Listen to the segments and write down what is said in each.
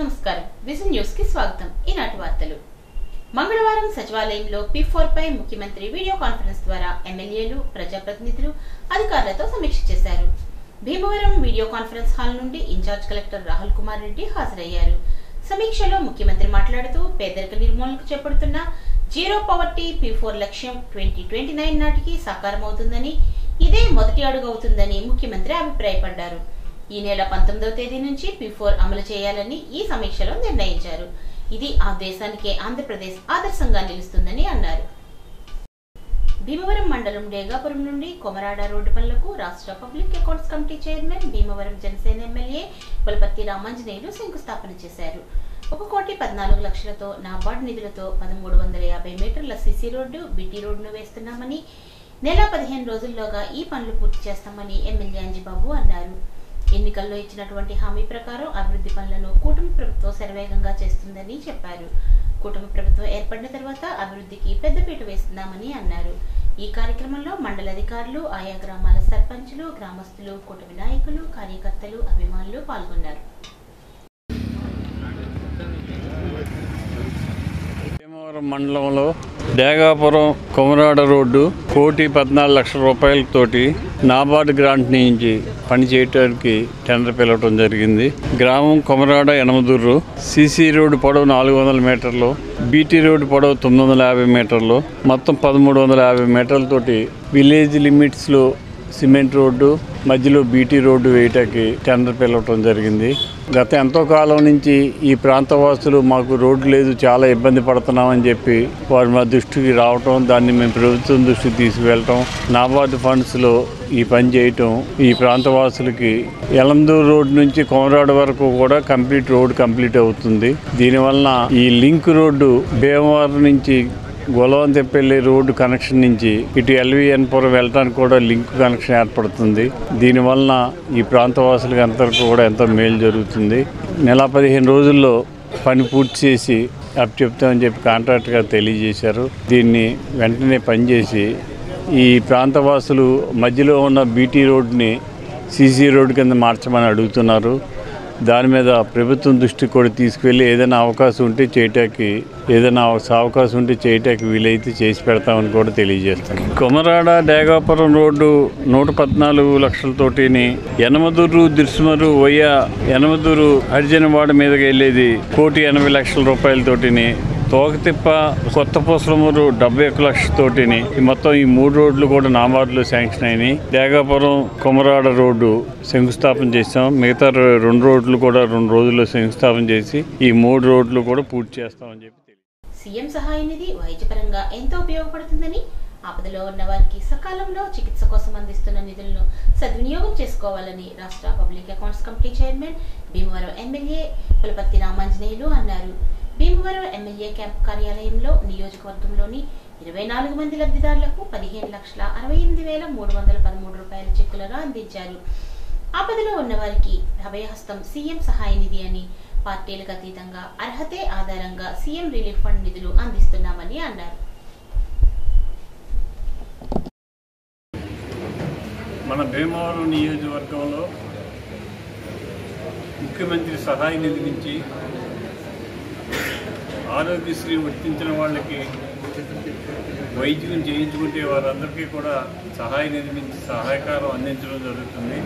నమస్కారం vision news కి స్వాగతం. ఈనాటి వార్తలు. మంగళవారం సచివాలయంలో P4 పై ముఖ్యమంత్రి వీడియో కాన్ఫరెన్స్ ద్వారా ఎమ్మెల్యేలు, ప్రజాప్రతినిధులు, అధికారులతో సమీక్ష చేశారు. భీమవరం వీడియో కాన్ఫరెన్స్ హాల్ నుండి ఇన్ఛార్జ్ కలెక్టర్ రాహుల్ కుమార్ రెడ్డి హాజరయ్యారు. సమీక్షలో ముఖ్యమంత్రి మాట్లాడుతూ పేదరిక నిర్మూలనకు చేపడుతున్న జీరో పవర్టీ P4 లక్ష్యం 2029 నాటికి సాకారమవుతుందని, ఇదే మొదటి అడుగు అవుతుందని ముఖ్యమంత్రి అభిప్రాయపడ్డారు. ఈ నెల 19వ తేదీ నుంచి P4 అమలు చేయాలని ఈ సమీక్షలో నిర్ణయించారు. ఇది ఆ దేశానికే ఆంధ్రప్రదేశ్ ఆదర్శంగా నిలుస్తుందని అన్నారు. భీమవరం మండలం డేగాపురం నుండి కొమరాడ రోడ్డు పనులకు రాష్ట్ర public accounts committee chairman, Bhimavaram Janasena MLA Pulaparthi Ramanjaneyulu శంకుస్థాపన చేశారు. 1,14,00,000తో నాబార్డు నిధులతో 1,350 మీటర్ల సిసి రోడ్డు, బిటి రోడ్డును వేస్తున్నామని, నెల 15 రోజుల్లోగా ఈ పనులు పూర్తి చేస్తామని ఎమ్మెల్యే అంజిబాబు అన్నారు. ఎన్నికల్లో ఇచ్చినటువంటి హామీ ప్రకారం అభివృద్ధి పనులను కూటమి ప్రభుత్వం శరవేగంగా చేస్తుందని చెప్పారు. కూటమి ప్రభుత్వం ఏర్పడిన తర్వాత అభివృద్ధికి పెద్దపీట వేస్తున్నామని అన్నారు. ఈ కార్యక్రమంలో మండల అధికారులు, ఆయా గ్రామాల సర్పంచులు, గ్రామస్తులు, కూటమి నాయకులు, కార్యకర్తలు, అభిమానులు పాల్గొన్నారు. భీమవరం మండలంలో డేగాపురం కొమరాడ రోడ్డు 1,14,00,000 రూపాయలతోటి నాబార్డు గ్రాంట్ నుంచి పనిచేయడానికి టెండర్ పిలవటం జరిగింది. గ్రామం కొమరాడ ఎనమదూరు, సిసి రోడ్డు పొడవు 400 మీటర్లు, బీటీ రోడ్డు పొడవు 950 మీటర్లు, మొత్తం 1,350 మీటర్లతోటి విలేజ్ లిమిట్స్లో సిమెంట్ రోడ్డు, మధ్యలో బీటీ రోడ్డు వేయటానికి టెండర్ పిలవటం జరిగింది. గత ఎంతో కాలం నుంచి ఈ ప్రాంతవాసులు మాకు రోడ్డు లేదు, చాలా ఇబ్బంది పడుతున్నామని చెప్పి వారు మా దృష్టికి రావటం, దాన్ని మేము ప్రభుత్వం దృష్టికి తీసుకువెళ్ళటం, నాబార్డు ఫండ్స్లో ఈ పని చేయటం, ఈ ప్రాంతవాసులకి ఎలందూరు రోడ్డు నుంచి కొమరాడు వరకు కూడా రోడ్ కంప్లీట్ అవుతుంది. దీనివలన ఈ లింక్ రోడ్డు భీమవరం నుంచి గొలవంతెపల్లి రోడ్డు కనెక్షన్ నుంచి ఇటు ఎల్వీఎన్పురం వెళ్ళడానికి కూడా లింక్ కనెక్షన్ ఏర్పడుతుంది. దీనివలన ఈ ప్రాంతవాసులకి అందరికీ కూడా ఎంతో మేలు జరుగుతుంది. నెల 15 రోజుల్లో పని పూర్తి చేసి చెప్తామని చెప్పి కాంట్రాక్టర్ గారు తెలియజేశారు. దీన్ని వెంటనే పనిచేసి ఈ ప్రాంతవాసులు మధ్యలో ఉన్న బీటీ రోడ్ని సీసీ రోడ్డు కింద మార్చమని అడుగుతున్నారు. దాని మీద ప్రభుత్వం దృష్టికి కూడా తీసుకువెళ్ళి ఏదైనా అవకాశం ఉంటే చేయటానికి వీలైతే చేసి పెడతామని కూడా తెలియజేస్తాను. కొమరాడ డేగాపురం రోడ్డు 114 లక్షలతోటిని, యనమదూరు దిర్సుమరు వయ్య యనమదూరు హరిజనవాడ మీదకి వెళ్ళేది 1,80,00,000 రూపాయలతోటిని, తోకతిప్ప కొత్త పూసలమూరు 71 లక్షలతోటిని, మొత్తం ఈ 3 రోడ్లు కూడా నాబార్డులో శాంక్షన్ అయినాయి. డేగాపురం కొమరాడ రోడ్డు శంకుస్థాపన చేస్తాం. మిగతా 2 రోడ్లు కూడా 2 రోజుల్లో శంకుస్థాపన చేసి ఈ 3 రోడ్లు కూడా పూర్తి చేస్తామని చెప్పి సీఎం సహాయ నిధి వైద్యపరంగా ఎంతో ఉపయోగపడుతుందని, ఆపదలో ఉన్న వారికి సకాలంలో చికిత్స కోసం అందిస్తున్న నిధులను సద్వినియోగం చేసుకోవాలని రాష్ట్ర public accounts committee chairman, Bhimavaram MLA Pulaparthi Ramanjaneyulu అన్నారు. భీమవరం ఎమ్మెల్యే క్యాంప్ కార్యాలయంలో నియోజకవర్గంలోని 24 మంది లబ్ధిదారులకు 15,68,313 రూపాయల చెక్కులను అందించారు. ఆపదలో ఉన్నవారికి అభయహస్తం సీఎం సహాయ నిధి అని, పార్టీలకు అతీతంగా అర్హతే ఆధారంగా సీఎం రిలీఫ్ ఫండ్ నిధులు అందిస్తున్నామని అన్నారు. మన భీమవరం నియోజకవర్గంలో ముఖ్యమంత్రి సహాయ నిధి నుంచి ఆరోగ్యశ్రీ వర్తించిన వాళ్ళకి వైద్యం చేయించుకుంటే వారందరికీ కూడా సహాయ నిధి నుంచి సహాయకారం అందించడం జరుగుతుంది.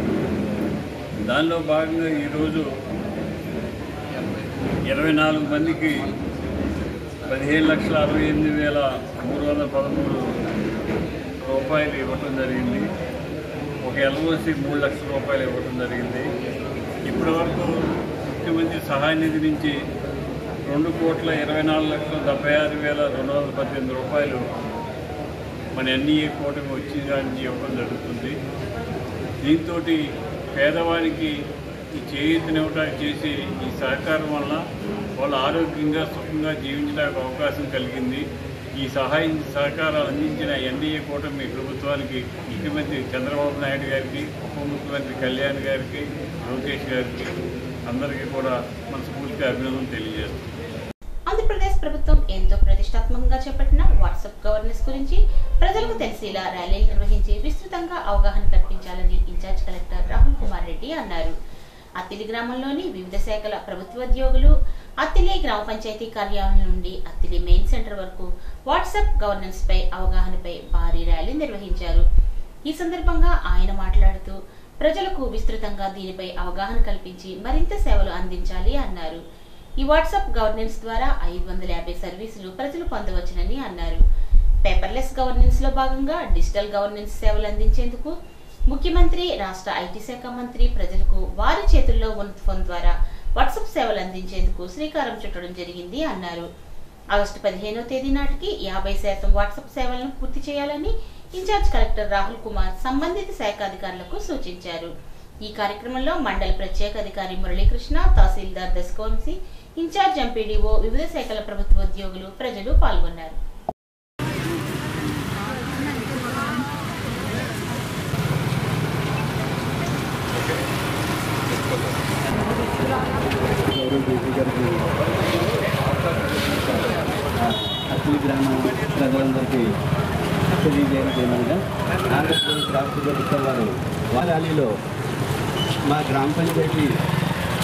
దానిలో భాగంగా ఈరోజు 24 మందికి 15,68,313 రూపాయలు ఇవ్వటం జరిగింది. ఒక ఎల్ఓసి 3 లక్షల రూపాయలు ఇవ్వటం జరిగింది. ఇప్పటి వరకు ముఖ్యమంత్రి సహాయ నిధి నుంచి 2,24,76,218 రూపాయలు మన ఎన్డీఏ కూటమి వచ్చి దాన్ని ఇవ్వడం జరుగుతుంది. దీంతో పేదవారికి ఈ చేయూతనివ్వడానికి చేసే ఈ సహకారం వల్ల వాళ్ళు ఆరోగ్యంగా సుఖంగా జీవించడానికి అవకాశం కలిగింది. ఈ సహకారాలు అందించిన ఎన్డీఏ కూటమి ప్రభుత్వానికి ముఖ్యమంత్రి చంద్రబాబు నాయుడు గారికి, ఉప ముఖ్యమంత్రి కళ్యాణ్ గారికి, లోకేష్ గారికి అందరికీ కూడా మనస్ఫూర్తిగా అభినందనలు తెలియజేస్తాం. ఆంధ్రప్రదేశ్ ప్రభుత్వం ఎంతో ప్రతిష్టాత్మకంగా చేపట్టిన వాట్సాప్ గవర్నెన్స్ గురించి ప్రజలకు తెలిసేలా ర్యాలీలు నిర్వహించి విస్తృతంగా అవగాహన కల్పించాలని ఇన్ఛార్జ్ కలెక్టర్ రాహుల్ కుమార్ రెడ్డి అన్నారు. అత్తిలి గ్రామంలోని వివిధ శాఖల ప్రభుత్వోద్యోగులు అత్తిలి గ్రామ పంచాయతీ కార్యాలయం నుండి అత్తిలి మెయిన్ సెంటర్ వరకు వాట్సాప్ గవర్నెన్స్ పై అవగాహనపై భారీ ర్యాలీ నిర్వహించారు. ఈ సందర్భంగా ఆయన మాట్లాడుతూ ప్రజలకు విస్తృతంగా దీనిపై అవగాహన కల్పించి మరింత సేవలు అందించాలి అన్నారు. ఈ వాట్సాప్ గవర్నెన్స్ ద్వారా 550 సర్వీసులు ప్రజలు పొందవచ్చునని అన్నారు. పేపర్లెస్ గవర్నెన్స్ లో భాగంగా డిజిటల్ గవర్నెన్స్ సేవలు అందించేందుకు ముఖ్యమంత్రి, రాష్ట్ర ఐటీ శాఖ మంత్రి ప్రజలకు వారి చేతుల్లో ఉన్న ఫోన్ ద్వారా వాట్సాప్ సేవలు అందించేందుకు శ్రీకారం చుట్టడం జరిగింది అన్నారు. ఆగస్టు 15వ తేదీ నాటికి 50% వాట్సాప్ సేవలను పూర్తి చేయాలని ఇన్ఛార్జ్ కలెక్టర్ రాహుల్ కుమార్ సంబంధిత శాఖ అధికారులకు సూచించారు. ఈ కార్యక్రమంలో మండల ప్రత్యేక అధికారి మురళీకృష్ణ, తహసీల్దార్ దశకవంశీ, ఇన్ఛార్జ్ ఎంపీడీఓ, వివిధ శాఖల ప్రభుత్వోద్యోగులు, ప్రజలు పాల్గొన్నారు. అత్తిలి గ్రామ ప్రజలందరికీ తెలియజేయడం ఏమనగా ఆంధ్రప్రదేశ్ రాష్ట్ర ప్రభుత్వం వారు ర్యాలీలో మా గ్రామ పంచాయతీ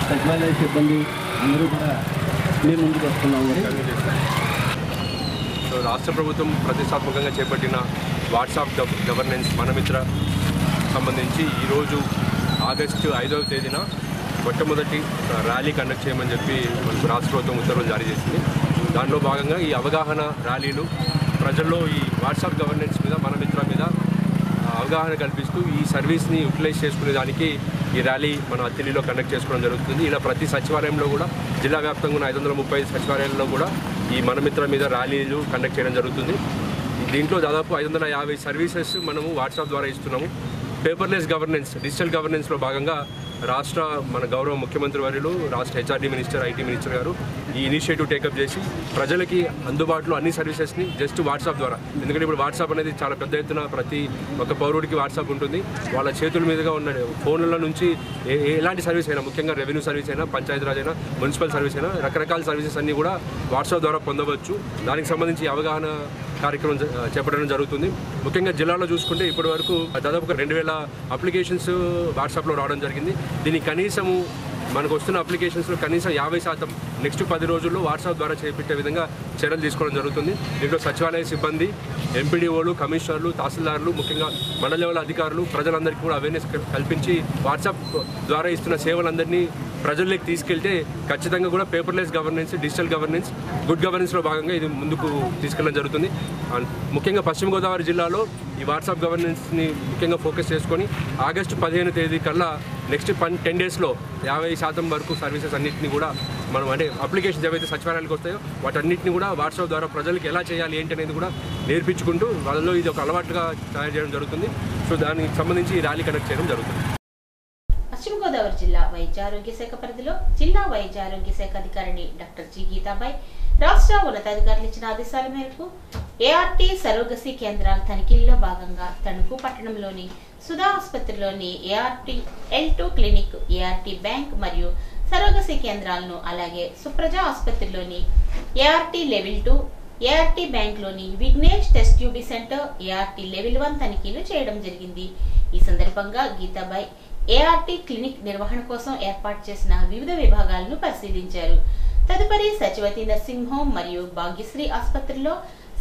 సచివాలయ సిబ్బంది అందరూ కూడా మేము ముందుకు వస్తున్నాము. రాష్ట్ర ప్రభుత్వం ప్రతిష్టాత్మకంగా చేపట్టిన వాట్సాప్ గవర్నెన్స్ మనమిత్ర సంబంధించి ఈరోజు ఆగస్టు 5వ తేదీన మొట్టమొదటి ర్యాలీ కండక్ట్ చేయమని చెప్పి మనకు రాష్ట్ర ప్రభుత్వం ఉత్తర్వులు జారీ చేసింది. దానిలో భాగంగా ఈ అవగాహన ర్యాలీలు ప్రజల్లో ఈ వాట్సాప్ గవర్నెన్స్ మీద, మనమిత్ర మీద అవగాహన కల్పిస్తూ ఈ సర్వీస్ని యూటిలైజ్ చేసుకునే దానికి ఈ ర్యాలీ మన అత్తిలిలో కండక్ట్ చేసుకోవడం జరుగుతుంది. ఇలా ప్రతి సచివాలయంలో కూడా, జిల్లా వ్యాప్తంగా ఉన్న 535 సచివాలయాల్లో కూడా ఈ మనమిత్ర మీద ర్యాలీలు కండక్ట్ చేయడం జరుగుతుంది. దీంట్లో దాదాపు 550 సర్వీసెస్ మనము వాట్సాప్ ద్వారా ఇస్తున్నాము. పేపర్లెస్ గవర్నెన్స్, డిజిటల్ గవర్నెన్స్లో భాగంగా మన గౌరవ ముఖ్యమంత్రి వర్యులు, రాష్ట్ర హెచ్ఆర్డీ మినిస్టర్, ఐటీ మినిస్టర్ గారు ఈ ఇనిషియేటివ్ టేకప్ చేసి ప్రజలకి అందుబాటులో అన్ని సర్వీసెస్ని జస్ట్ వాట్సాప్ ద్వారా, ఎందుకంటే ఇప్పుడు వాట్సాప్ అనేది చాలా పెద్ద ఎత్తున ప్రతి ఒక్క పౌరుడికి వాట్సాప్ ఉంటుంది. వాళ్ళ చేతుల మీదుగా ఉన్న ఫోన్ల నుంచి ఎలాంటి సర్వీస్ అయినా, ముఖ్యంగా రెవెన్యూ సర్వీస్ అయినా, పంచాయతీరాజ్ అయినా, మున్సిపల్ సర్వీస్ అయినా, రకరకాల సర్వీసెస్ అన్నీ కూడా వాట్సాప్ ద్వారా పొందవచ్చు. దానికి సంబంధించి అవగాహన కార్యక్రమం చేపట్టడం జరుగుతుంది. ముఖ్యంగా జిల్లాలో చూసుకుంటే ఇప్పటి వరకు దాదాపు 2000 అప్లికేషన్స్ వాట్సాప్లో రావడం జరిగింది. దీనికి కనీసము మనకు వస్తున్న అప్లికేషన్స్లో కనీసం 50% నెక్స్ట్ 10 రోజుల్లో వాట్సాప్ ద్వారా చేపట్టే విధంగా చర్యలు తీసుకోవడం జరుగుతుంది. దీంట్లో సచివాలయ సిబ్బంది, ఎంపీడీఓలు, కమిషనర్లు, తహసీల్దార్లు, ముఖ్యంగా మండల లెవెల్ అధికారులు ప్రజలందరికీ కూడా అవేర్నెస్ కల్పించి వాట్సాప్ ద్వారా ఇస్తున్న సేవలందరినీ ప్రజల్లోకి తీసుకెళ్తే ఖచ్చితంగా కూడా paperless governance, digital governance, good గవర్నెన్స్లో భాగంగా ఇది ముందుకు తీసుకెళ్ళడం జరుగుతుంది. ముఖ్యంగా పశ్చిమ గోదావరి జిల్లాలో ఈ వాట్సాప్ గవర్నెన్స్ని ముఖ్యంగా ఫోకస్ చేసుకొని ఆగస్టు 15వ తేదీ కల్లా నెక్స్ట్ 10 డేస్లో 50% వరకు సర్వీసెస్ అన్నింటినీ కూడా మనం, అంటే అప్లికేషన్స్ ఏవైతే సచివాలయాలకు వస్తాయో వాటన్నింటినీ కూడా వాట్సాప్ ద్వారా ప్రజలకు ఎలా చేయాలి ఏంటి అనేది కూడా నేర్పించుకుంటూ వాళ్ళలో ఇది ఒక అలవాటుగా తయారు చేయడం జరుగుతుంది. సో దానికి సంబంధించి ఈ ర్యాలీ కండక్ట్ చేయడం జరుగుతుంది. పశ్చిమ గోదావరి జిల్లా వైద్య ఆరోగ్య శాఖ పరిధిలో జిల్లా వైద్య ఆరోగ్య శాఖ అధికారిని డాక్టర్ జి గీతాబాయ్ రాష్ట్ర ఉన్నతాధికారులు ఇచ్చిన ఆదేశాల మేరకు ఏఆర్టీ సరోగసీ కేంద్రాల తనిఖీల్లో భాగంగా తణుకు పట్టణంలోని సుధా ఆసుపత్రిలోని ART L2 clinic, ART bank మరియు సరోగసీ కేంద్రాలను, అలాగే సుప్రజ ఆసుపత్రిలోని ఏఆర్టీ లెవెల్ 2, ఏఆర్టీ బ్యాంక్ లోని Vignesh test tube centre, ART level 1 తనిఖీలు చేయడం జరిగింది. ఈ సందర్భంగా గీతాబాయ్ ఏఆర్టీ క్లినిక్ నిర్వహణ కోసం ఏర్పాటు చేసిన వివిధ విభాగాలను పరిశీలించారు. తదుపరి సచివతి నర్సింగ్ హోమ్ మరియు భాగ్యశ్రీ ఆసుపత్రిలో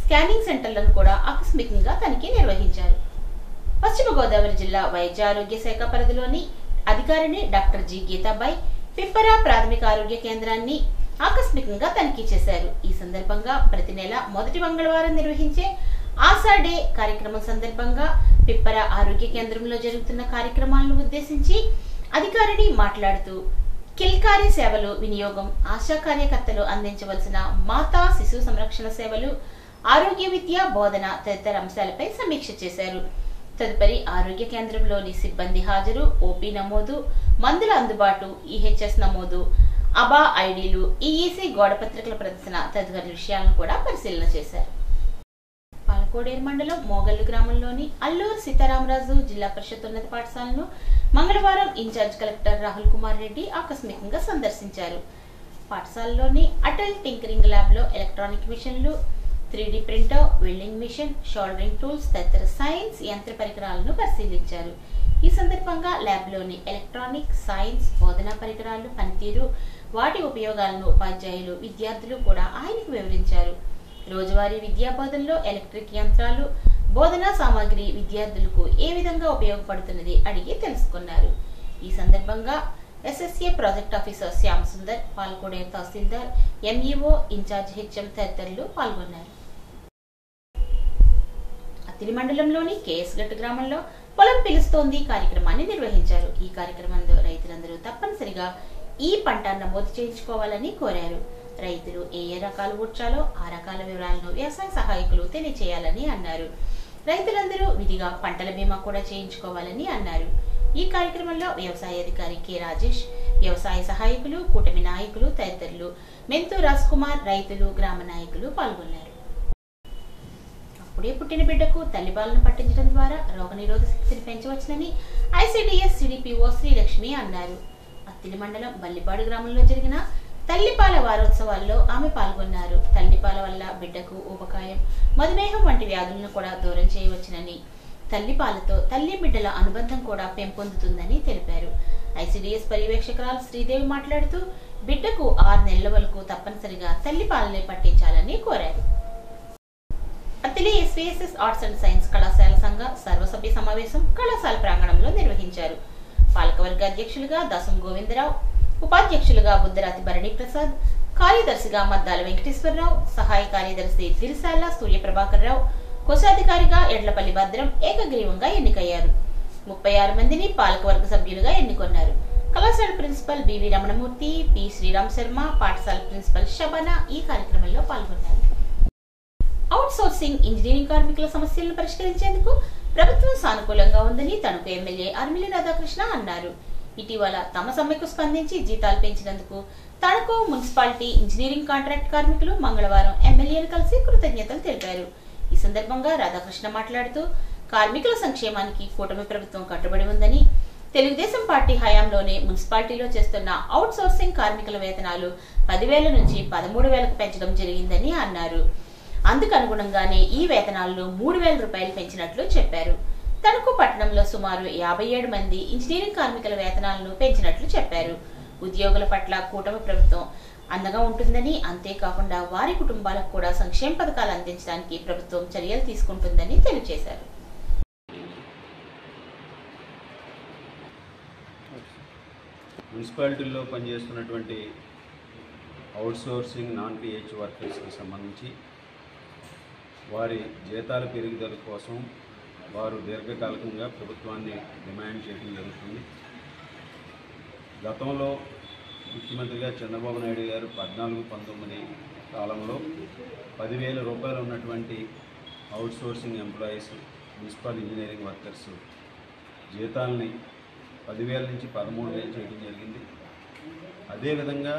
స్కానింగ్ సెంటర్లను కూడా ఆకస్మికంగా తనిఖీ నిర్వహించారు. పశ్చిమ గోదావరి జిల్లా వైద్య ఆరోగ్య శాఖ పరిధిలోని అధికారిని డాక్టర్ జి గీతాబాయ్ పిప్పరా ప్రాథమిక ఆరోగ్య కేంద్రాన్ని ఆకస్మికంగా తనిఖీ చేశారు. ఈ సందర్భంగా ప్రతి నెల మొదటి మంగళవారం నిర్వహించే ఆశా డే కార్యక్రమం సందర్భంగా పిప్పరా ఆరోగ్య కేంద్రంలో జరుగుతున్న కార్యక్రమాలను ఉద్దేశించి అధికారిని మాట్లాడుతూ కిల్కారీ సేవలు వినియోగం, ఆశా కార్యకర్తలు అందించవలసిన మాతా శిశు సంరక్షణ సేవలు, ఆరోగ్య విద్య బోధన తదితర అంశాలపై సమీక్ష చేశారు. తదుపరి ఆరోగ్య కేంద్రంలోని సిబ్బంది హాజరు, ఓపీ నమోదు, మందుల అందుబాటు, ఈహెచ్ఎస్ నమోదు, అబా ఐడీలు, ఈఈసీ గోడపత్రికల ప్రదర్శన తదితర విషయాలను కూడా పరిశీలన చేశారు. పాలకోడేరు మండలం మోగల్లు గ్రామంలోని అల్లూరు సీతారామరాజు జిల్లా పరిషత్ ఉన్నత పాఠశాలను మంగళవారం ఇన్ఛార్జ్ కలెక్టర్ రాహుల్ కుమార్ రెడ్డి ఆకస్మికంగా సందర్శించారు. పాఠశాలలోని అటల్ టింకరింగ్ ల్యాబ్ లో ఎలక్ట్రానిక్ మిషన్లు, 3D printer, welding machine, soldering tools తదితర సైన్స్ యంత్ర పరికరాలను పరిశీలించారు. ఈ సందర్భంగా ల్యాబ్లోని ఎలక్ట్రానిక్, సైన్స్, బోధనా పరికరాలు పనితీరు, వాటి ఉపయోగాలను ఉపాధ్యాయులు, విద్యార్థులు కూడా ఆయనకు వివరించారు. రోజువారీ విద్యా బోధనలో ఎలక్ట్రిక్ యంత్రాలు, బోధనా సామాగ్రి విద్యార్థులకు ఏ విధంగా ఉపయోగపడుతున్నది అడిగి తెలుసుకున్నారు. ఈ సందర్భంగా SSA project officer Shyam Sundar, పాల్గొనే తహసీల్దార్, ఎంఈఓ, ఇన్ఛార్జ్ హెచ్ఎం తదితరులు పాల్గొన్నారు. అత్తిలి మండలంలోని కేఎస్గట్ గ్రామంలో పొలం పిలుస్తోంది కార్యక్రమాన్ని నిర్వహించారు. ఈ కార్యక్రమంలో రైతులందరూ తప్పనిసరిగా ఈ పంట నమోదు చేయించుకోవాలని కోరారు. రైతులు ఏ రకాలు ఊడ్చాలో ఆ రకాల వివరాలను వ్యవసాయ సహాయకులు తెలియచేయాలని అన్నారు. రైతులందరూ విధిగా పంటల బీమా కూడా చేయించుకోవాలని అన్నారు. ఈ కార్యక్రమంలో వ్యవసాయ అధికారి కె రాజేష్, వ్యవసాయ సహాయకులు, కూటమి నాయకులు తదితరులు, మెంతు రాజ్ కుమార్, రైతులు, గ్రామ నాయకులు పాల్గొన్నారు. అప్పుడే పుట్టిన బిడ్డకు తల్లిపాలను పట్టించడం ద్వారా రోగనిరోధక శక్తిని పెంచవచ్చునని ఐసిడిఎస్ సిడిపిఓ శ్రీలక్ష్మి అన్నారు. అత్తిలి మండలం బల్లిపాడు గ్రామంలో జరిగిన తల్లిపాల వారోత్సవాల్లో ఆమె పాల్గొన్నారు. తల్లిపాల వల్ల బిడ్డకు ఊబకాయం, మధుమేహం వంటి వ్యాధులను కూడా దూరం చేయవచ్చునని, తల్లిపాలతో తల్లి బిడ్డల అనుబంధం కూడా పెంపొందుతుందని తెలిపారు. ఐసిడిఎస్ పర్యవేక్షకురాలు శ్రీదేవి మాట్లాడుతూ బిడ్డకు 6 నెలల వరకు తప్పనిసరిగా తల్లిపాలనే పట్టించాలని కోరారు. Attili SVSS arts and science కళాశాల సంఘ సర్వసభ్య సమావేశం కళాశాల ప్రాంగణంలో నిర్వహించారు. పాలకవర్గ అధ్యక్షులుగా దసం గోవిందరావు, ఉపాధ్యక్షులుగా బుద్ధరాతి భరణి ప్రసాద్, కార్యదర్శిగా మద్దాల వెంకటేశ్వరరావు, సహాయ కార్యదర్శి దిరిశాల సూర్యప్రభాకర్ రావు, కోశాధికారిగా ఎడ్లపల్లి భద్రం ఏకగ్రీవంగా ఎన్నికయ్యారు. 36 మందిని పాలకవర్గ సభ్యులుగా ఎన్నుకొన్నారు. కళాశాల principal B V Ramanamurthy, P Sriram Sharma, పాఠశాల ప్రిన్సిపల్ శబన ఈ కార్యక్రమంలో పాల్గొన్నారు. అవుట్ సోర్సింగ్ ఇంజనీరింగ్ కార్మికుల సమస్యలను పరిష్కరించేందుకు ప్రభుత్వం సానుకూలంగా ఉందని తణుకు ఎమ్మెల్యే అర్మిలి రాధాకృష్ణ అన్నారు. ఇటీవల తమ సమ్మెకు స్పందించి జీతాలు పెంచినందుకు తణుకు మున్సిపాలిటీ ఇంజనీరింగ్ కాంట్రాక్ట్ కార్మికులు మంగళవారం ఎమ్మెల్యేను కలిసి కృతజ్ఞతలు తెలిపారు. ఈ సందర్భంగా రాధాకృష్ణ మాట్లాడుతూ కార్మికుల సంక్షేమానికి కూటమి ప్రభుత్వం కట్టుబడి ఉందని, తెలుగుదేశం పార్టీ హయాంలోనే మున్సిపాలిటీలో చేస్తున్న అవుట్ సోర్సింగ్ కార్మికుల వేతనాలు 10,000 నుంచి 13,000కు పెంచడం జరిగిందని అన్నారు. అందుకు అనుగుణంగానే ఈ వేతనాలను 3,000 రూపాయలు పెంచినట్లు చెప్పారు. తణుకు పట్టణంలో సుమారు 57 మంది ఇంజనీరింగ్ కార్మికుల వేతనాలను పెంచినట్లు చెప్పారు. ఉద్యోగుల పట్ల కూటమి ప్రభుత్వం అండగా ఉంటుందని, అంతేకాకుండా వారి కుటుంబాలకు కూడా సంక్షేమ పథకాలు అందించడానికి ప్రభుత్వం చర్యలు తీసుకుంటుందని తెలియజేశారు. మున్సిపాలిటీల్లో పనిచేస్తున్నటువంటి అవుట్సోర్సింగ్ నాన్ పిహెచ్ వర్కర్స్కి సంబంధించి వారి జీతాల పెరుగుదల కోసం వారు దీర్ఘకాలికంగా ప్రభుత్వాన్ని డిమాండ్ చేయడం జరుగుతుంది. గతంలో ముఖ్యమంత్రిగా చంద్రబాబు నాయుడు గారు 14-19 కాలంలో 10,000 రూపాయలు ఉన్నటువంటి outsourcing employees, municipal engineering workers జీతాలని 10,000 నుంచి 13,000 చేయడం జరిగింది. అదేవిధంగా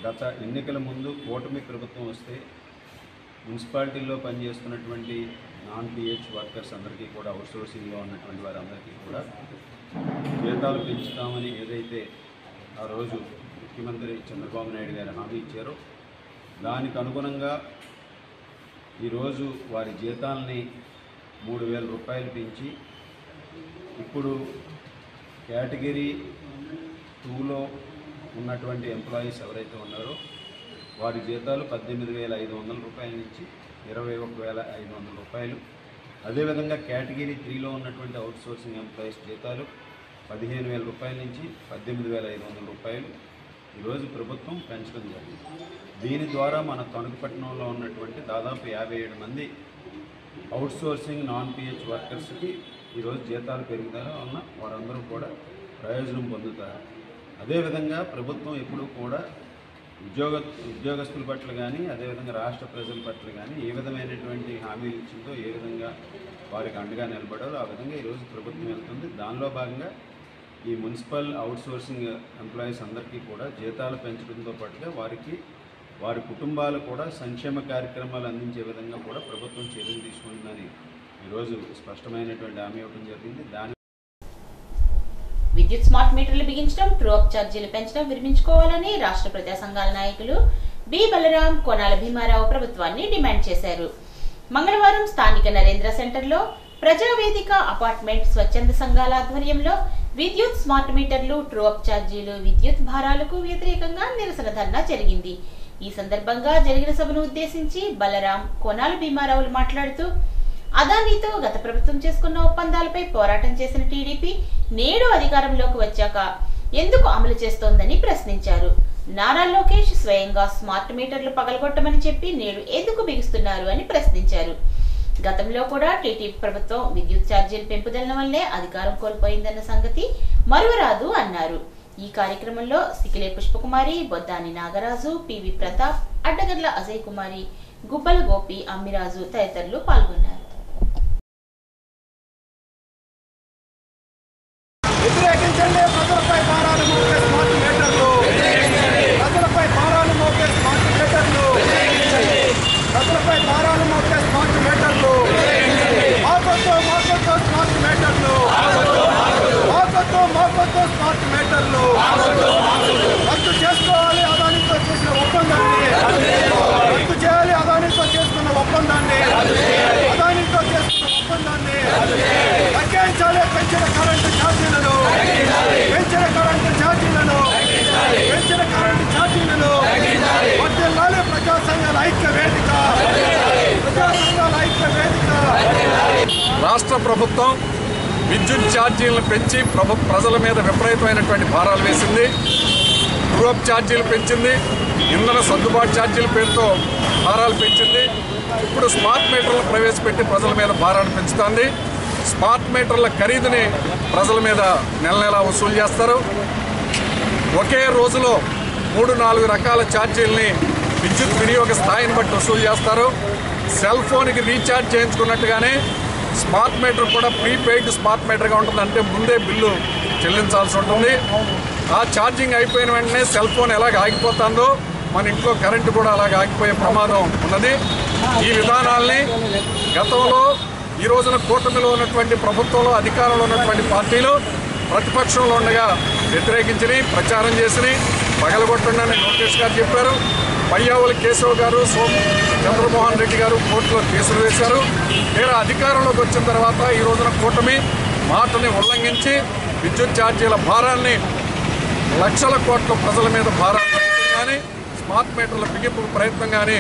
గత ఎన్నికల ముందు కూటమి ప్రభుత్వం వస్తే మున్సిపాలిటీల్లో పనిచేస్తున్నటువంటి నాన్ పిహెచ్ వర్కర్స్ అందరికీ కూడా, అవుట్సోర్సింగ్లో ఉన్నటువంటి వారందరికీ కూడా జీతాలు పెంచుతామని ఏదైతే ఆ రోజు ముఖ్యమంత్రి చంద్రబాబు నాయుడు గారు హామీ ఇచ్చారో దానికి అనుగుణంగా ఈరోజు వారి జీతాలని 3,000 రూపాయలు పెంచి ఇప్పుడు కేటగిరీ 2లో ఉన్నటువంటి ఎంప్లాయీస్ ఎవరైతే ఉన్నారో వారి జీతాలు 18,500 రూపాయల నుంచి 21,500 రూపాయలు. అదేవిధంగా కేటగిరీ 3లో ఉన్నటువంటి అవుట్సోర్సింగ్ ఎంప్లాయీస్ జీతాలు 15,000 రూపాయల నుంచి 18,500 రూపాయలు ఈరోజు ప్రభుత్వం పెంచడం జరిగింది. దీని ద్వారా మన తణుకు పట్టణంలో ఉన్నటువంటి దాదాపు 57 మంది అవుట్సోర్సింగ్ నాన్ పిహెచ్ వర్కర్స్కి ఈరోజు జీతాలు పెరుగుదల వలన వారందరూ కూడా ప్రయోజనం పొందుతారు. అదేవిధంగా ప్రభుత్వం ఎప్పుడూ కూడా ఉద్యోగస్తుల పట్ల కానీ, అదేవిధంగా రాష్ట్ర ప్రజల పట్ల కానీ ఏ విధమైనటువంటి హామీలు ఇచ్చిందో, ఏ విధంగా వారికి అండగా నిలబడాలో ఆ విధంగా ఈరోజు ప్రభుత్వం వెళ్తుంది. దానిలో భాగంగా ఈ మున్సిపల్ అవుట్సోర్సింగ్ ఎంప్లాయీస్ అందరికీ కూడా జీతాలు పెంచడంతో పాటుగా వారి కుటుంబాలు కూడా సంక్షేమ కార్యక్రమాలు అందించే విధంగా కూడా ప్రభుత్వం చర్యలు తీసుకుంటుందని ఈరోజు స్పష్టమైనటువంటి హామీ ఇవ్వడం జరిగింది. విద్యుత్ స్మార్ట్ మీటర్లు బిగించడం, ట్రూ అప్ ఛార్జీలు పెంచడం విరమించుకోవాలని రాష్ట్ర ప్రజా సంఘాల నాయకులు బి బలరాం, కోనాల భీమారావు ప్రభుత్వాన్ని డిమాండ్ చేశారు. మంగళవారం స్థానిక నరేంద్ర సెంటర్లో ప్రజావేదిక అపార్ట్మెంట్ స్వచ్ఛంద సంఘాల ఆధ్వర్యంలో విద్యుత్ స్మార్ట్ మీటర్లు, ట్రూ అప్ ఛార్జీలు, విద్యుత్ భారాలకు వ్యతిరేకంగా నిరసన ధర్నా జరిగింది. ఈ సందర్భంగా జరిగిన సభను ఉద్దేశించి బలరాం, కోనాల భీమారావులు మాట్లాడుతూ అదానీతో గత ప్రభుత్వం చేసుకున్న ఒప్పందాలపై పోరాటం చేసిన టీడీపీ నేడు అధికారంలోకి వచ్చాక ఎందుకు అమలు చేస్తోందని ప్రశ్నించారు. నారా లోకేష్ స్వయంగా స్మార్ట్ మీటర్లు పగలగొట్టమని చెప్పి నేడు ఎందుకు బిగుస్తున్నారు అని ప్రశ్నించారు. గతంలో కూడా టీటీపీ ప్రభుత్వం విద్యుత్ ఛార్జీల పెంపుదల వల్లే అధికారం కోల్పోయిందన్న సంగతి మరువరాదు అన్నారు. ఈ కార్యక్రమంలో సికిలే పుష్పకుమారి, బొద్దాని నాగరాజు, పివి ప్రతాప్, అడ్డగర్ల అజయ్ కుమారి, గుబ్బల గోపి, అమ్మిరాజు తదితరులు పాల్గొన్నారు. రద్దు చేసుకోవాలి అదానితో చేసిన ఒప్పందాన్ని, రద్దు చేయాలి అదానితో చేసుకున్న ఒప్పందాన్ని, అదానితో చేసుకున్న ఒప్పందాన్ని తగ్గించాలి. పెంచిన కరెంటు ఛార్జీలను, పెంచిన కరెంటు ఛార్జీలను, పెంచిన కరెంటు ఛార్జీలను వర్ధిల్లాలి. ప్రజా సంఘాల ఐక్య వేదిక, ప్రజా సంఘాల ఐక్య వేదిక. రాష్ట్ర ప్రభుత్వం విద్యుత్ ఛార్జీలను పెంచి ప్రజల మీద విపరీతమైనటువంటి భారాలు వేసింది. ట్రూ-అప్ ఛార్జీలు పెంచింది, ఇంధన సర్దుబాటు ఛార్జీల పేరుతో భారాలు పెంచింది. ఇప్పుడు స్మార్ట్ మీటర్లు ప్రవేశపెట్టి ప్రజల మీద భారాన్ని పెంచుతోంది. స్మార్ట్ మీటర్ల ఖరీదుని ప్రజల మీద నెల నెలా వసూలు చేస్తారు. ఒకే రోజులో 3-4 రకాల ఛార్జీలని విద్యుత్ వినియోగ స్థాయిని బట్టి వసూలు చేస్తారు. సెల్ ఫోన్కి రీఛార్జ్ చేయించుకున్నట్టుగానే స్మార్ట్ మీటర్ కూడా ప్రీపెయిడ్ స్మార్ట్ మీటర్గా ఉంటుంది. అంటే ముందే బిల్లు చెల్లించాల్సి ఉంటుంది. ఆ ఛార్జింగ్ అయిపోయిన వెంటనే సెల్ ఫోన్ ఎలాగ ఆగిపోతుందో మన ఇంట్లో కరెంటు కూడా అలాగ ఆగిపోయే ప్రమాదం ఉన్నది. ఈ విధానాల్ని గతంలో ఈ రోజున కూటమిలో ఉన్నటువంటి ప్రభుత్వంలో అధికారంలో ఉన్నటువంటి పార్టీలు ప్రతిపక్షంలో ఉండగా వ్యతిరేకించి ప్రచారం చేసి పగలగొట్టండి లోకేష్ గారు చెప్పారు. పయ్యావుల కేశవ్ గారు, చంద్రమోహన్ రెడ్డి గారు కోర్టులో కేసులు వేశారు. తీరా అధికారంలోకి వచ్చిన తర్వాత ఈ రోజున కూటమి మాటని ఉల్లంఘించి విద్యుత్ ఛార్జీల భారాన్ని లక్షల కోట్ల ప్రజల మీద భారాన్ని కానీ స్మార్ట్ మీటర్ల బిగింపు ప్రయత్నం కానీ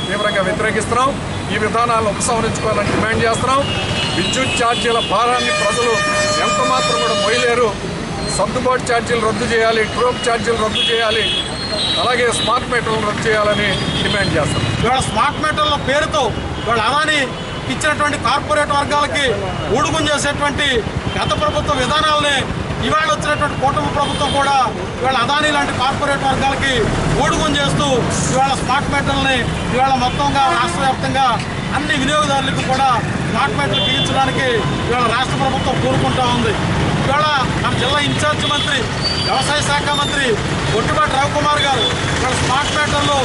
తీవ్రంగా వ్యతిరేకిస్తున్నాం. ఈ విధానాలను ఉపసంహరించుకోవాలని డిమాండ్ చేస్తున్నాం. విద్యుత్ ఛార్జీల భారాన్ని ప్రజలు ఎంత మాత్రం కూడా మోయలేరు. సర్దుబాటు ఛార్జీలు రద్దు చేయాలి, ట్రూ-అప్ ఛార్జీలు రద్దు చేయాలి, అలాగే స్మార్ట్ మీటర్లు రద్దు చేయాలని డిమాండ్ చేస్తాం. ఇవాళ స్మార్ట్ మీటర్ల పేరుతో ఇవాళ అదాని ఇచ్చినటువంటి కార్పొరేట్ వర్గాలకి ఊడుగుం చేసేటువంటి గత ప్రభుత్వ విధానాలని ఇవాళ వచ్చినటువంటి కూటమి ప్రభుత్వం కూడా ఇవాళ అదాని లాంటి కార్పొరేట్ వర్గాలకి ఊడుగుం చేస్తూ ఇవాళ స్మార్ట్ మీటర్లని ఇవాళ మొత్తంగా రాష్ట్ర వ్యాప్తంగా అన్ని వినియోగదారులకు కూడా స్మార్ట్ మీటర్లు బిగించడానికి ఇవాళ రాష్ట్ర ప్రభుత్వం కోరుకుంటా ఉంది. ఇవాళ మన జిల్లా ఇన్ఛార్జ్ మంత్రి, వ్యవసాయ శాఖ మంత్రి గొట్టిపాటి రవికుమార్ గారు ఇవాళ స్మార్ట్ మీటర్లు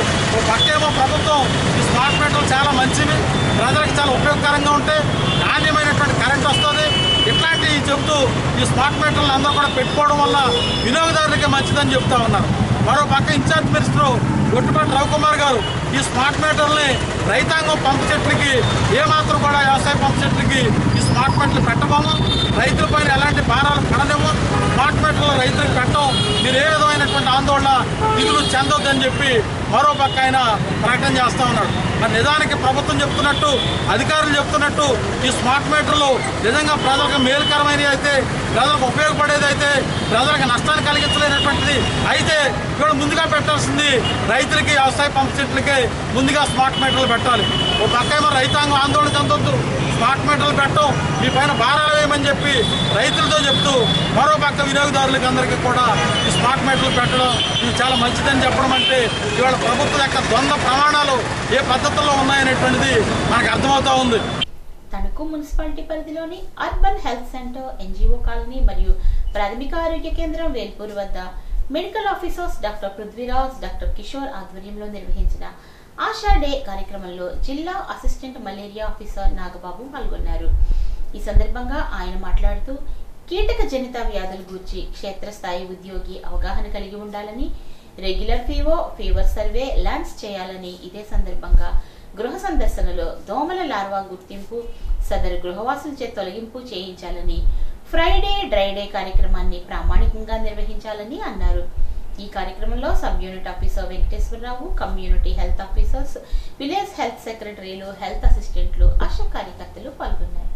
పక్కేమో ప్రభుత్వం ఈ స్మార్ట్ మీటర్లు చాలా మంచివి, ప్రజలకు చాలా ఉపయోగకరంగా ఉంటే నాణ్యమైనటువంటి కరెంట్ వస్తుంది, ఇట్లాంటివి చెబుతూ ఈ స్మార్ట్ మీటర్లు అందరూ కూడా పెట్టుకోవడం వల్ల వినియోగదారులకే మంచిదని చెప్తా ఉన్నారు. మరో పక్క ఇన్ఛార్జ్ మినిస్టర్ గొట్టిపాటి రవికుమార్ గారు ఈ స్మార్ట్ మీటర్ని రైతాంగం పంపు చెట్లకి ఏమాత్రం కూడా వ్యవసాయ పంపు చెట్లకి ఈ స్మార్ట్ మీటర్లు పెట్టబోము, రైతుల పైన ఎలాంటి భారాలు పడలేము, స్మార్ట్ మీటర్లు రైతులకు పెట్టడం, మీరు ఏ విధమైనటువంటి ఆందోళన దిగులు చెందొద్దని చెప్పి మరో పక్క ఆయన ప్రకటన చేస్తూ ఉన్నాడు. మరి నిజానికి ప్రభుత్వం చెప్తున్నట్టు, అధికారులు చెప్తున్నట్టు ఈ స్మార్ట్ మీటర్లు నిజంగా ప్రజలకు మేలుకరమైనవి అయితే, ప్రజలకు ఉపయోగపడేది అయితే, ప్రజలకు నష్టాన్ని కలిగించలేనటువంటిది అయితే ఇక్కడ ముందుగా పెట్టాల్సింది రైతులకి, వ్యవసాయ పంపు చెట్లకి ముందుగా స్మార్ట్ మీటర్లు పెట్టాలి. ఓ పక్క ఏమో రైతాంగం ఆందోళన చెందొద్దు, స్మార్ట్ మీటర్లు పెట్టడం, మీ పైన భారాలు వేయమని చెప్పి రైతులతో చెప్తూ మరో పక్క వినియోగదారులకి అందరికీ కూడా ఈ స్మార్ట్ మీటర్లు పెట్టడం ఇది చాలా మంచిదని చెప్పడం అంటే ఇవాళ ప్రభుత్వం యొక్క ద్వంద్వ ప్రమాణాలు ఏ పద్ధతుల్లో ఉన్నాయనేటువంటిది మనకు అర్థమవుతా ఉంది. తణుకు మున్సిపాలిటీ పరిధిలోని urban health centre, NGO colony మరియు ప్రాథమిక ఆరోగ్య కేంద్రం వేల్పూర్ వద్ద medical officers doctor Prithviraj, doctor Kishore ఆధ్వర్యంలో నిర్వహించిన ఆశా డే కార్యక్రమంలో జిల్లా అసిస్టెంట్ మలేరియా ఆఫీసర్ నాగబాబు పాల్గొన్నారు. ఈ సందర్భంగా ఆయన మాట్లాడుతూ కీటక జనిత వ్యాధుల గురించి క్షేత్రస్థాయి ఉద్యోగి అవగాహన కలిగి ఉండాలని, రెగ్యులర్ ఫీవర్ సర్వే లాంచ్ చేయాలని, ఇదే సందర్భంగా గృహ సందర్శనలో దోమల లార్వా గుర్తింపు, సదరు గృహవాసులచే తొలగింపు చేయించాలని, ఫ్రైడే డ్రైడే కార్యక్రమాన్ని ప్రామాణికంగా నిర్వహించాలని అన్నారు. ఈ కార్యక్రమంలో sub unit officer Venkateswararao, community health officers, village health సెక్రటరీలు, హెల్త్ అసిస్టెంట్లు, ఆశా కార్యకర్తలు పాల్గొన్నారు.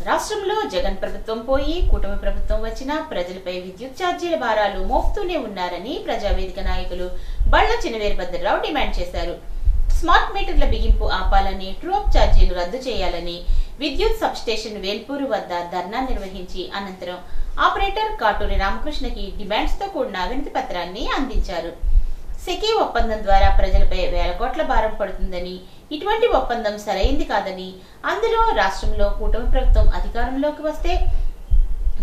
రాష్ట్రంలో జగన్ ప్రభుత్వం పోయి కూటమి ప్రభుత్వం వచ్చినా ప్రజలపై విద్యుత్ ఛార్జీల భారాలు మోపుతూనే ఉన్నారని ప్రజావేదిక నాయకులు బళ్ళ చినవీరభద్రరావు డిమాండ్ చేశారు. స్మార్ట్ మీటర్ల బిగింపు ఆపాలని, ట్రూఅప్ ఛార్జీలు రద్దు చేయాలని విద్యుత్ సబ్ స్టేషన్ వేల్పూరు వద్ద ధర్నా నిర్వహించి అనంతరం ఆపరేటర్ కాటూరి రామకృష్ణకి డిమాండ్స్ తో కూడిన వినతి పత్రాన్ని అందించారు. సెకీ ఒప్పందం ద్వారా ప్రజలపై వేల కోట్ల భారం పడుతుందని, ఇటువంటి ఒప్పందం సరైంది కాదని, అందులో రాష్ట్రంలో కూటమి ప్రభుత్వం అధికారంలోకి వస్తే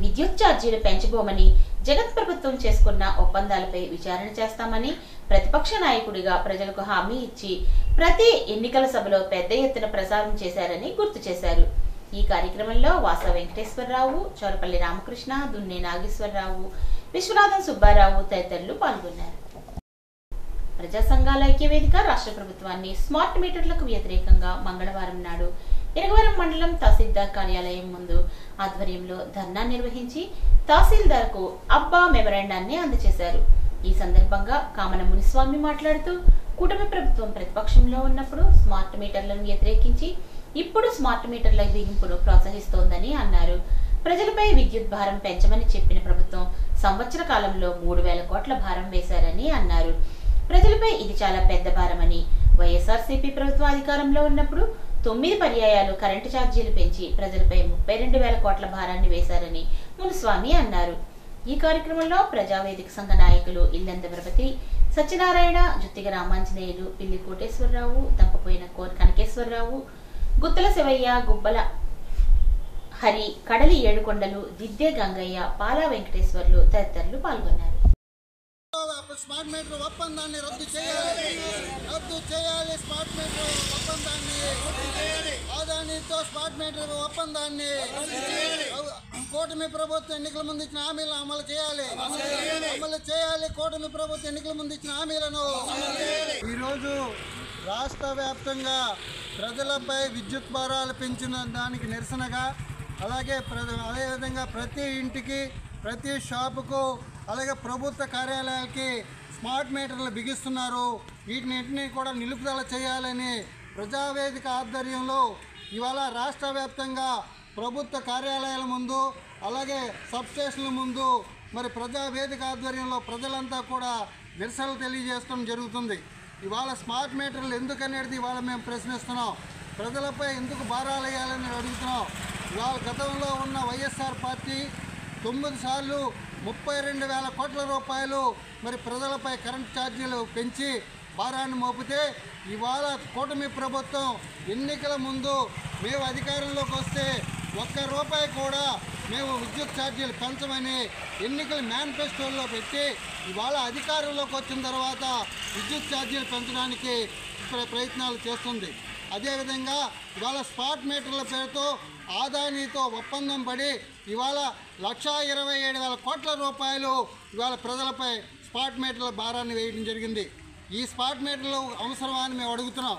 విద్యుత్ ఛార్జీలు పెంచబోమని, జగన్ ప్రభుత్వం చేసుకున్న ఒప్పందాలపై విచారణ చేస్తామని ప్రతిపక్ష నాయకుడిగా ప్రజలకు హామీ ఇచ్చి ప్రతి ఎన్నికల సభలో పెద్ద ఎత్తున ప్రచారం చేశారని గుర్తు చేశారు. ఈ కార్యక్రమంలో వాస వెంకటేశ్వరరావు, చోరపల్లి రామకృష్ణ, దున్నే నాగేశ్వరరావు, విశ్వనాథం సుబ్బారావు తదితరులు పాల్గొన్నారు. ప్రజా సంఘాల ఐక్యవేదిక రాష్ట్ర ప్రభుత్వాన్ని స్మార్ట్ మీటర్లకు వ్యతిరేకంగా మంగళవారం నాడు ఇరగవరం మండలం తహసీల్దార్ కార్యాలయం ముందు ఆధ్వర్యంలో ధర్నా నిర్వహించి తహసీల్దార్కు అబ్బా మెమరాండాన్ని అందజేశారు. ఈ సందర్భంగా కామన మునిస్వామి మాట్లాడుతూ కూటమి ప్రభుత్వం ప్రతిపక్షంలో ఉన్నప్పుడు స్మార్ట్ మీటర్లను వ్యతిరేకించి ఇప్పుడు స్మార్ట్ మీటర్ల బిగింపును ప్రోత్సహిస్తోందని అన్నారు. ప్రజలపై విద్యుత్ భారం పెంచమని చెప్పిన ప్రభుత్వం సంవత్సర కాలంలో 3,000 కోట్ల భారం వేశారని అన్నారు. ప్రజలపై ఇది చాలా పెద్ద భారమని, వైఎస్ఆర్సీపీ ప్రభుత్వం అధికారంలో ఉన్నప్పుడు 9 పర్యాయాలు కరెంటు ఛార్జీలు పెంచి ప్రజలపై 32,000 కోట్ల భారాన్ని వేశారని మునిస్వామి అన్నారు. ఈ కార్యక్రమంలో ప్రజావేదిక సంఘ నాయకులు ఇల్లంద ప్రపతి, సత్యనారాయణ, జుత్తిగ రామాంజనేయులు, పిల్లి కోటేశ్వరరావు, దంపపోయిన కనకేశ్వరరావు, గుత్తల శివయ్య, గుబ్బల హరి, కడలి ఏడుకొండలు, దిద్దే గంగయ్య, పాలా వెంకటేశ్వర్లు తదితరులు పాల్గొన్నారు. స్మార్ట్ మీటర్ ఒప్పందాన్ని రద్దు చేయాలి స్మార్ట్ మీటర్ ఒప్పందాన్ని, ఆదానితో స్మార్ట్ మీటర్ ఒప్పందాన్ని కూటమి ప్రభుత్వం ఎన్నికల ముందు ఇచ్చిన హామీలను అమలు చేయాలి. కూటమి ప్రభుత్వం ఎన్నికల ముందు ఇచ్చిన హామీలను ఈరోజు రాష్ట్ర వ్యాప్తంగా ప్రజలపై విద్యుత్ భారాలు పెంచిన దానికి నిరసనగా, అదేవిధంగా ప్రతి ఇంటికి, ప్రతి షాపుకు, అలాగే ప్రభుత్వ కార్యాలయాలకి స్మార్ట్ మీటర్లు బిగిస్తున్నారు. వీటిని కూడా నిలుపుదల చేయాలని ప్రజావేదిక ఆధ్వర్యంలో ఇవాళ రాష్ట్ర వ్యాప్తంగా ప్రభుత్వ కార్యాలయాల ముందు, అలాగే సబ్స్టేషన్ల ముందు మరి ప్రజావేదిక ఆధ్వర్యంలో ప్రజలంతా కూడా నిరసనలు తెలియజేయడం జరుగుతుంది. ఇవాళ స్మార్ట్ మీటర్లు ఎందుకనేది ఇవాళ మేము ప్రశ్నిస్తున్నాం. ప్రజలపై ఎందుకు భారాలు వేయాలని అడుగుతున్నాం. ఇవాళ గతంలో ఉన్న వైఎస్ఆర్ పార్టీ 9 సార్లు 32,000 కోట్ల రూపాయలు మరి ప్రజలపై కరెంట్ ఛార్జీలు పెంచి భారాన్ని మోపితే, ఇవాళ కూటమి ప్రభుత్వం ఎన్నికల ముందు మేము అధికారంలోకి వస్తే ₹1 కూడా మేము విద్యుత్ ఛార్జీలు పెంచమని ఎన్నికల మేనిఫెస్టోలో పెట్టి ఇవాళ అధికారంలోకి వచ్చిన తర్వాత విద్యుత్ ఛార్జీలు పెంచడానికి ప్రయత్నాలు చేస్తుంది. అదేవిధంగా ఇవాళ స్మార్ట్ మీటర్ల పేరుతో ఆదానితో ఒప్పందం పడి ఇవాళ 1,27,000 కోట్ల రూపాయలు ఇవాళ ప్రజలపై స్మార్ట్ మీటర్ల భారాన్ని వేయడం జరిగింది. ఈ స్మార్ట్ మీటర్లు అవసరమా అని మేము అడుగుతున్నాం.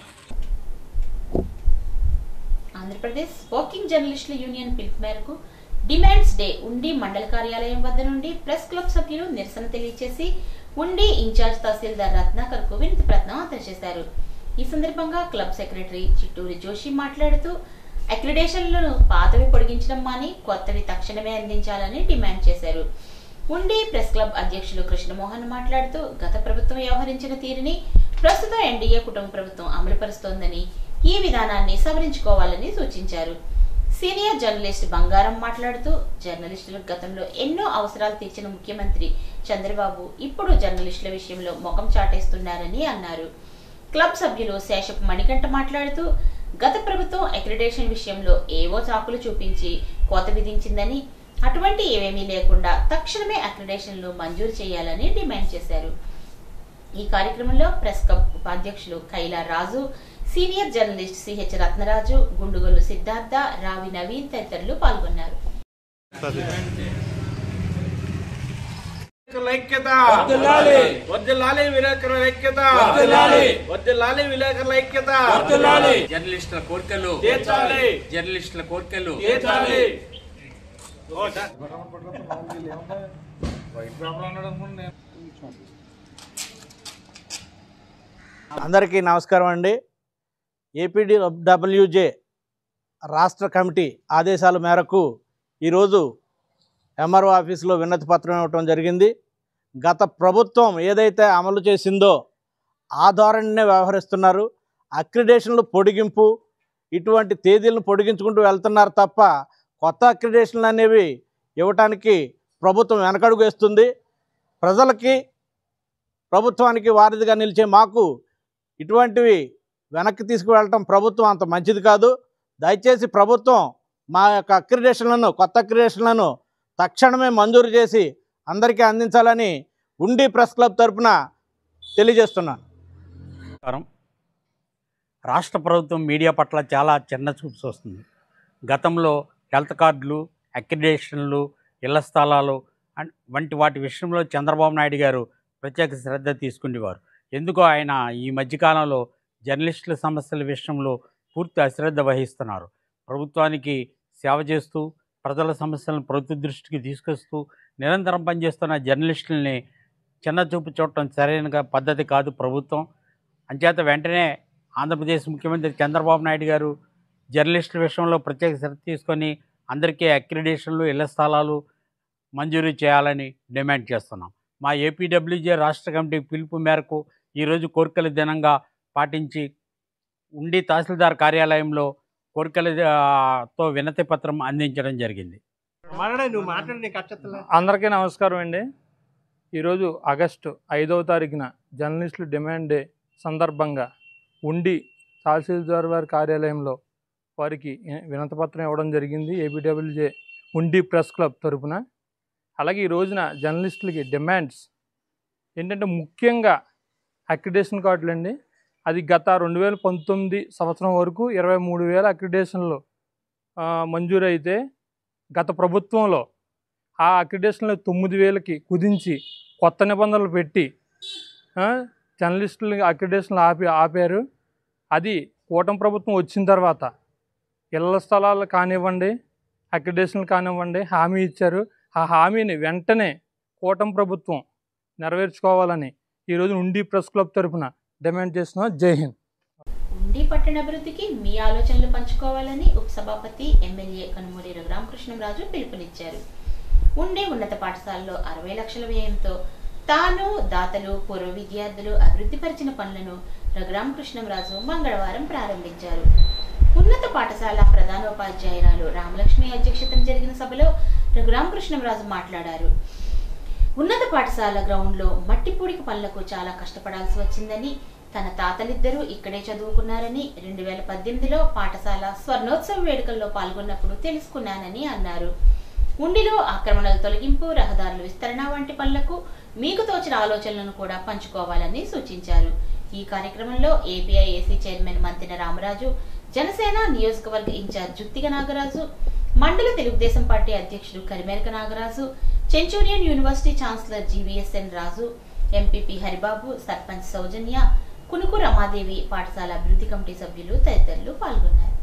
ఆంధ్రప్రదేశ్ వర్కింగ్ జర్నలిస్టుల యూనియన్ పిలుపు మేరకు డిమాండ్స్ డే ఉండి మండల కార్యాలయం వద్ద నుండి ప్రెస్ క్లబ్ సభ్యులు నిరసన తెలియజేసి ఉండి ఇన్ఛార్జ్ తహసీల్దార్ రత్నాకర్కు వినతి పత్రం అందజేశారు. ఈ సందర్భంగా క్లబ్ సెక్రటరీ చిట్టూరి జోషి మాట్లాడుతూ అక్రిడేషన్లను పాతవి పొడిగించడం మాని కొత్తవి తక్షణమే అందించాలని డిమాండ్ చేశారు. ఉండి ప్రెస్ క్లబ్ అధ్యక్షులు కృష్ణమోహన్ మాట్లాడుతూ గత ప్రభుత్వం వ్యవహరించిన తీరుని ప్రస్తుత ఎన్డీఏ కుటుంబ ప్రభుత్వం అమలుపరుస్తోందని, ఈ విధానాన్ని సవరించుకోవాలని సూచించారు. సీనియర్ జర్నలిస్ట్ బంగారం మాట్లాడుతూ జర్నలిస్టులకు గతంలో ఎన్నో అవసరాలు తీర్చిన ముఖ్యమంత్రి చంద్రబాబు ఇప్పుడు జర్నలిస్టుల విషయంలో ముఖం చాటేస్తున్నారని అన్నారు. క్లబ్ సభ్యులు శేషపు మణికంఠ మాట్లాడుతూ గత ప్రభుత్వం అక్రిడేషన్ విషయంలో ఏవో చాకులు చూపించి కోత విధించిందని, అటువంటి ఏమీ లేకుండా తక్షణమే అక్రిడేషన్లు మంజూరు చేయాలని డిమాండ్ చేశారు. ఈ కార్యక్రమంలో ప్రెస్ క్లబ్ ఉపాధ్యక్షులు Kaila Raju, senior journalist CH Ratnaraju, Gundugollu Siddhartha, Ravi Naveen తదితరులు పాల్గొన్నారు. ఐక్యత వర్ధిల్లాలి విలేకరుల ఐక్యత వర్ధిల్లాలి విలేకరుల ఐక్యత జర్నలిస్టుల కోరికలు తీర్చాలి జర్నలిస్టుల కోరికలు తీర్చాలి. అందరికీ నమస్కారం అండి. ఏపీడబ్ల్యూజే రాష్ట్ర కమిటీ ఆదేశాల మేరకు ఈరోజు ఎంఆర్ఓ ఆఫీసులో వినతి పత్రం ఇవ్వటం జరిగింది. గత ప్రభుత్వం ఏదైతే అమలు చేసిందో ఆ ధోరణినే వ్యవహరిస్తున్నారు. అక్రిడేషన్లు పొడిగింపు ఇటువంటి తేదీలను పొడిగించుకుంటూ వెళ్తున్నారు తప్ప కొత్త అక్రిడేషన్లు అనేవి ఇవ్వటానికి ప్రభుత్వం వెనకడుగు వేస్తుంది. ప్రజలకి ప్రభుత్వానికి వారధిగా నిలిచే మాకు ఇటువంటివి వెనక్కి తీసుకువెళ్ళటం ప్రభుత్వం అంత మంచిది కాదు. దయచేసి ప్రభుత్వం మా యొక్క అక్రిడేషన్లను కొత్త అక్రిడేషన్లను తక్షణమే మంజూరు చేసి అందరికీ అందించాలని ఉండి ప్రెస్ క్లబ్ తరఫున తెలియజేస్తున్నాను. రాష్ట్ర ప్రభుత్వం మీడియా పట్ల చాలా చిన్న చూపు చూస్తుంది. గతంలో హెల్త్ కార్డులు, అక్రిడేషన్లు, ఇళ్ల స్థలాలు వంటి వాటి విషయంలో చంద్రబాబు నాయుడు గారు ప్రత్యేక శ్రద్ధ తీసుకునేవారు. ఎందుకో ఆయన ఈ మధ్యకాలంలో జర్నలిస్టుల సమస్యల విషయంలో పూర్తి అశ్రద్ధ వహిస్తున్నారు. ప్రభుత్వానికి సేవ చేస్తూ ప్రజల సమస్యలను ప్రభుత్వ దృష్టికి తీసుకొస్తూ నిరంతరం పనిచేస్తున్న జర్నలిస్టులని చిన్నచూపు చూడటం సరైన పద్ధతి కాదు ప్రభుత్వం. అంచేత వెంటనే ఆంధ్రప్రదేశ్ ముఖ్యమంత్రి చంద్రబాబు నాయుడు గారు జర్నలిస్టుల విషయంలో ప్రత్యేక శ్రద్ధ తీసుకొని అందరికీ అక్రిడేషన్లు, ఇళ్ల స్థలాలు మంజూరు చేయాలని డిమాండ్ చేస్తున్నాం. మా ఏపీడబ్ల్యూజే రాష్ట్ర కమిటీ పిలుపు మేరకు ఈరోజు కోరికల దినంగా పాటించి ఉండి తహసీల్దార్ కార్యాలయంలో కోరికలతో వినతి పత్రం అందించడం జరిగింది. అందరికీ నమస్కారం అండి. ఈరోజు ఆగస్టు 5వ తారీఖున జర్నలిస్టులు డిమాండ్ డే సందర్భంగా ఉండి తహసీల్దార్ వారి కార్యాలయంలో వారికి వినతి పత్రం ఇవ్వడం జరిగింది ఏపీడబ్ల్యూజే ఉండి ప్రెస్ క్లబ్ తరఫున. అలాగే ఈ రోజున జర్నలిస్టులకి డిమాండ్స్ ఏంటంటే ముఖ్యంగా అక్రిడేషన్ కార్డులు అండి. అది గత 2019 సంవత్సరం వరకు 23,000 అక్రిడేషన్లు మంజూరు అయితే గత ప్రభుత్వంలో ఆ అక్రిడేషన్లు 9,000కి కుదించి కొత్త నిబంధనలు పెట్టి జర్నలిస్టులు అక్రిడేషన్లు ఆపారు. అది కూటమి ప్రభుత్వం వచ్చిన తర్వాత ఇళ్ల స్థలాలు కానివ్వండి, అక్రిడేషన్లు కానివ్వండి హామీ ఇచ్చారు. ఆ హామీని వెంటనే కూటమి ప్రభుత్వం నెరవేర్చుకోవాలని ఈరోజు ఉండి ప్రెస్ క్లబ్ తరఫున డిమాండ్ చేస్తున్నాం. జై హింద్. ఉండి పట్టణాభివృద్ధికి మీ ఆలోచనలు పంచుకోవాలని ఉపసభాపతి ఎమ్మెల్యే కనుమూరి రఘురామకృష్ణంరాజు పిలుపునిచ్చారు. ఉండి ఉన్నత పాఠశాలలో 60 లక్షల వ్యయంతో తాను, దాతలు, పూర్వ విద్యార్థులు అభివృద్ధి పరిచిన పనులను రఘురామకృష్ణంరాజు మంగళవారం ప్రారంభించారు. ఉన్నత పాఠశాల ప్రధానోపాధ్యాయురాలు రామలక్ష్మి అధ్యక్షతన జరిగిన సభలో రఘురామకృష్ణంరాజు మాట్లాడారు. ఉన్నత పాఠశాల గ్రౌండ్లో మట్టి పూడిక పనులకు చాలా కష్టపడాల్సి వచ్చిందని, తన తాతలిద్దరూ ఇక్కడే చదువుకున్నారని, 2018లో పాఠశాల స్వర్ణోత్సవ వేడుకల్లో పాల్గొన్నప్పుడు తెలుసుకున్నానని అన్నారు. ఉండిలో ఆక్రమణల తొలగింపు, రహదారుల విస్తరణ వంటి పనులకు మీకు తోచిన ఆలోచనలను కూడా పంచుకోవాలని సూచించారు. ఈ కార్యక్రమంలో ఏపీఐఏసీ చైర్మన్ మంతిన రామరాజు, జనసేన నియోజకవర్గ ఇన్ఛార్జ్ జుత్తిగ నాగరాజు, మండల తెలుగుదేశం పార్టీ అధ్యక్షుడు Karimeraka Nagaraju, Centurion University chancellor GVSN Raju, MPP Haribabu, sarpanch Soujanya, Kunuku Ramadevi, పాఠశాల అభివృద్ధి కమిటీ సభ్యులు తదితరులు పాల్గొన్నారు.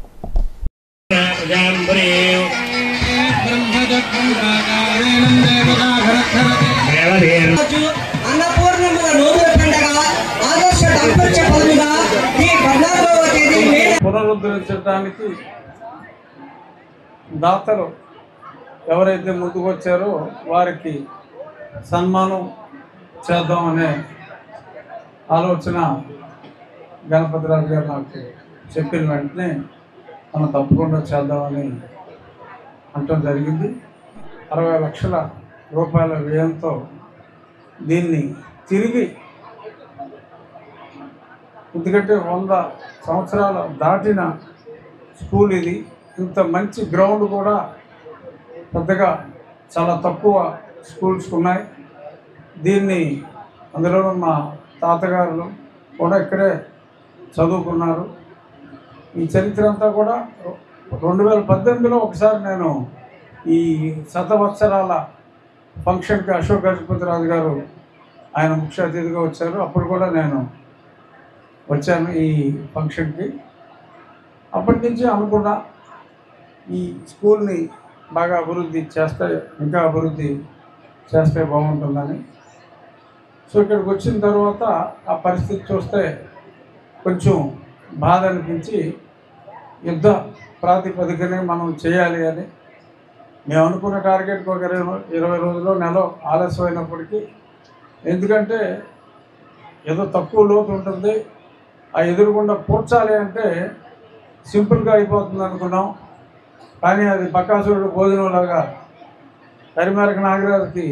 పునరుద్ధరించడానికి దాతలు ఎవరైతే ముందుకు వచ్చారో వారికి సన్మానం చేద్దామనే ఆలోచన గణపతిరాజు గారు నాకు చెప్పిన వెంటనే మనం తప్పకుండా చేద్దామని అంటం జరిగింది. 60 లక్షల రూపాయల వ్యయంతో దీన్ని తిరిగి, ఎందుకంటే 100 సంవత్సరాలు దాటిన స్కూల్ ఇది, ఇంత మంచి గ్రౌండ్ కూడా పెద్దగా చాలా తక్కువ స్కూల్స్ ఉన్నాయి. దీన్ని అందులో మా తాతగారులు కూడా ఇక్కడే చదువుకున్నారు. ఈ చరిత్ర అంతా కూడా 2018లో ఒకసారి నేను ఈ శతవత్సరాల ఫంక్షన్కి అశోక్ గజపతిరాజు గారు ఆయన ముఖ్య అతిథిగా వచ్చారు. అప్పుడు కూడా నేను వచ్చాను ఈ ఫంక్షన్కి. అప్పటి నుంచి అనుకున్నా ఈ స్కూల్ని బాగా అభివృద్ధి చేస్తే, ఇంకా అభివృద్ధి చేస్తే బాగుంటుందని. సో ఇక్కడికి వచ్చిన తర్వాత ఆ పరిస్థితి చూస్తే కొంచెం బాధ అనిపించి యుద్ధ ప్రాతిపదికనే మనం చేయాలి అని మేము అనుకున్న టార్గెట్కి ఒక 20 రోజుల్లో నెల ఆలస్యమైనప్పటికీ, ఎందుకంటే ఏదో తక్కువ లోతు ఉంటుంది, ఆ ఎదురుగుండా పూడ్చాలి అంటే సింపుల్గా అయిపోతుంది అనుకున్నాం. కానీ అది బకాసురుడు భోజనంలాగా కరిమేరకు నాగరాజుకి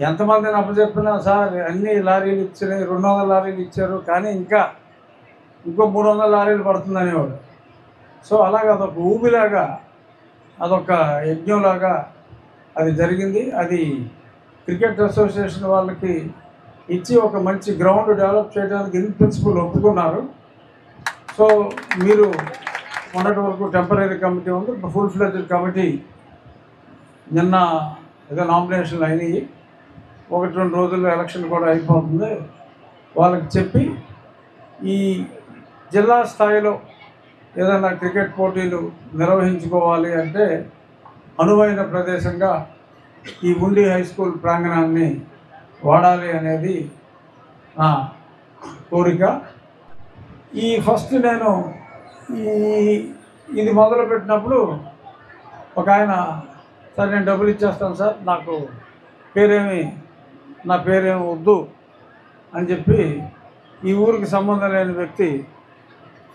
ఎంతమందిని అప్పచెప్పినా సార్ అన్ని లారీలు ఇచ్చినాయి, 200 లారీలు ఇచ్చారు, కానీ ఇంకో 300 లారీలు పడుతుందనేవాడు. సో అలాగ అదొక ఊబిలాగా, అదొక యజ్ఞంలాగా అది జరిగింది. అది క్రికెట్ అసోసియేషన్ వాళ్ళకి ఇచ్చి ఒక మంచి గ్రౌండ్ డెవలప్ చేయడానికి ఇన్ ప్రిన్సిపల్ ఒప్పుకున్నారు. సో మీరు మొన్నటి వరకు టెంపరీ కమిటీ ఉంది, ఫుల్ ఫ్లెడ్జ్డ్ కమిటీ నిన్న ఏదో నామినేషన్లు అయినాయి, 1-2 రోజుల్లో ఎలక్షన్ కూడా అయిపోతుంది. వాళ్ళకి చెప్పి ఈ జిల్లా స్థాయిలో ఏదైనా క్రికెట్ పోటీలు నిర్వహించుకోవాలి అంటే అనువైన ప్రదేశంగా ఈ ఉండి హై స్కూల్ ప్రాంగణాన్ని వాడాలి అనేది నా కోరిక. ఈ ఫస్ట్ నేను ఇది మొదలుపెట్టినప్పుడు ఒక ఆయన, సార్ నేను డబ్బులు ఇచ్చేస్తాను సార్, నా పేరేమి వద్దు అని చెప్పి ఈ ఊరికి సంబంధం లేని వ్యక్తి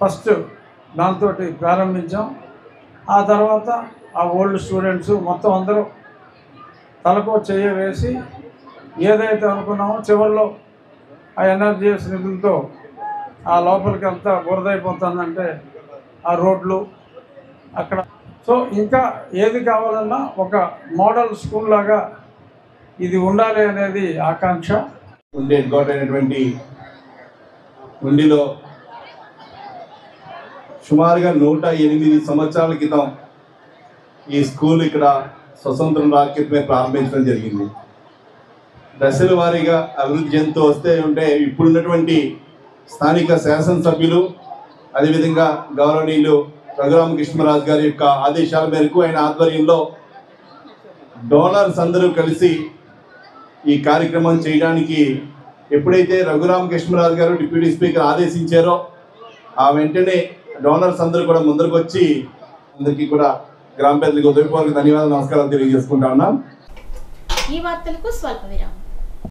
ఫస్ట్ దాంతో ప్రారంభించాం. ఆ తర్వాత ఆ ఓల్డ్ స్టూడెంట్స్ మొత్తం అందరూ తలకో చెయ్య వేసి ఏదైతే అనుకున్నామో చివరిలో ఆ ఎన్ఆర్జీఎస్ నిధులతో ఆ లోపలికి అంతా బురదైపోతుందంటే ఆ రోడ్లు అక్కడ. సో ఇంకా ఏది కావాలన్నా ఒక మోడల్ స్కూల్ లాగా ఇది ఉండాలి అనేది ఆకాంక్ష. ఉండే హెడ్ క్వార్టర్ అయినటువంటి ఉండిలో సుమారుగా 108 సంవత్సరాల క్రితం ఈ స్కూల్ ఇక్కడ స్వతంత్రం రాకెట్మే ప్రారంభించడం జరిగింది. దశల వారీగా అభివృద్ధి చెందుతూ వస్తే ఉంటే ఇప్పుడున్నటువంటి స్థానిక శాసనసభ్యులు, అదేవిధంగా గౌరవనీయులు రఘురామకృష్ణరాజు గారి యొక్క ఆదేశాల మేరకు ఆయన ఆధ్వర్యంలో డోనర్స్ అందరూ కలిసి ఈ కార్యక్రమం చేయడానికి ఎప్పుడైతే రఘురామకృష్ణరాజు గారు డిప్యూటీ స్పీకర్ ఆదేశించారో ఆ వెంటనే డోనర్స్ అందరూ కూడా ముందరకు వచ్చి అందరికీ కూడా గ్రామ పెద్దలకు ఉదయపూర్వక ధన్యవాదాలు, నమస్కారాలు తెలియజేసుకుంటా ఉన్నాం. ఈ వార్తలకు స్వల్ప విరామం.